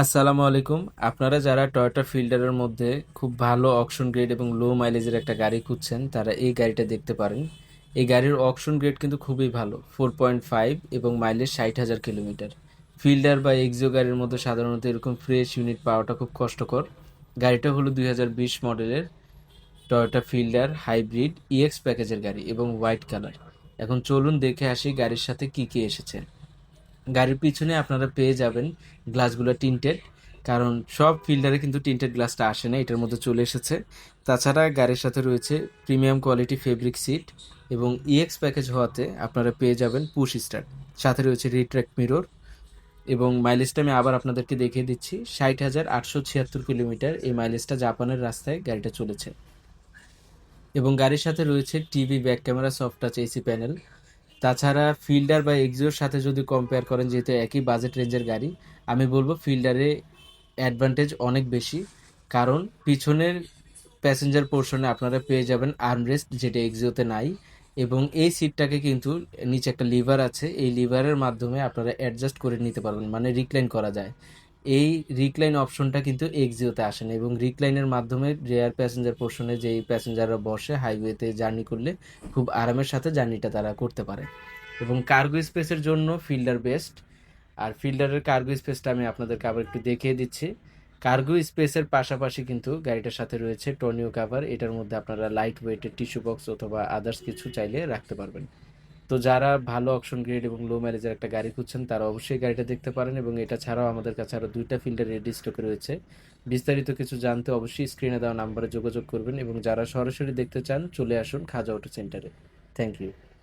আসসালামু আলাইকুম। আপনারা যারা টয়োটা ফিল্ডারের মধ্যে খুব ভালো অকশন গ্রেড এবং লো মাইলেজের একটা গাড়ি খুঁজছেন তারা এই গাড়িটা দেখতে পারেন। এই গাড়ির অকশন গ্রেড কিন্তু খুবই ভালো, 4.5 এবং মাইলেজ 60,000 কিলোমিটার। ফিল্ডার বা এক্সিও গাড়ির মধ্যে সাধারণত এরকম ফ্রেশ ইউনিট পাওয়াটা খুব কষ্টকর। গাড়িটা হলো 2020 মডেলের টয়োটা ফিল্ডার হাইব্রিড ইএক্স প্যাকেজের গাড়ি এবং হোয়াইট কালার। এখন চলুন দেখে আসি গাড়ির সাথে কি কি এসেছে। গাড়ির পিছনে আপনারা পেয়ে যাবেন গ্লাসগুলো টিন্টেড, কারণ সব ফিল্ডারে কিন্তু টিন্টেড গ্লাসটা আসে না, এটার মধ্যে চলে এসেছে। তাছাড়া গাড়ির সাথে রয়েছে প্রিমিয়াম কোয়ালিটি ফেব্রিক সিট এবং ইএক্স প্যাকেজ হওয়াতে আপনারা পেয়ে যাবেন পুশ স্টার্ট। সাথে রয়েছে রিট্র্যাক্ট মিরর এবং মাইলেজটা আমি আবার আপনাদেরকে দেখিয়ে দিচ্ছি, 60,876 কিলোমিটার এই মাইলেজটা জাপানের রাস্তায় গাড়িটা চলেছে। এবং গাড়ির সাথে রয়েছে TV, back camera, soft touch AC panel. তাছাড়া ফিল্ডার বা এক্সিওর সাথে যদি কম্পেয়ার করেন, যেহেতু একই বাজেট রেঞ্জের গাড়ি, আমি বলবো ফিল্ডারে অ্যাডভান্টেজ অনেক বেশি। কারণ পিছনের প্যাসেঞ্জার পোর্শনে আপনারা পেয়ে যাবেন আর্মরেস্ট, যেটা এক্সিওতে নাই। এবং এই সিটটাকে কিন্তু নিচে একটা লিভার আছে, এই লিভারের মাধ্যমে আপনারা অ্যাডজাস্ট করে নিতে পারবেন, মানে রিক্লাইন করা যায়। এই রিক্লাইন অপশনটা কিন্তু এক্সিওতে আসে না, এবং রিক্লাইনের মাধ্যমে রেয়ার প্যাসেঞ্জার পোর্শনে যেই প্যাসেঞ্জাররা বসে হাইওয়েতে জার্নি করলে খুব আরামের সাথে জার্নিটা তারা করতে পারে। এবং কার্গো স্পেসের জন্য ফিল্ডার বেস্ট। আর ফিল্ডারের কার্গো স্পেসটা আমি আপনাদেরকে আবার একটু দেখিয়ে দিচ্ছি। কার্গো স্পেসের পাশাপাশি কিন্তু গাড়িটার সাথে রয়েছে টর্নিও কাভার, এটার মধ্যে আপনারা লাইট ওয়েটের টিস্যু বক্স অথবা আদার্স কিছু চাইলে রাখতে পারবেন। তো যারা ভালো অপশন গ্রেড এবং লো মাইলেজের একটা গাড়ি খুঁজছেন তারা অবশ্যই গাড়িটা দেখতে পারেন। এবং এটা ছাড়াও আমাদের কাছে আরও দুইটা ফিল্ডার রেডি স্টকে রয়েছে। বিস্তারিত কিছু জানতে অবশ্যই স্ক্রিনে দেওয়া নাম্বারে যোগাযোগ করবেন, এবং যারা সরাসরি দেখতে চান চলে আসুন খাজা অটো সেন্টারে। Thank you.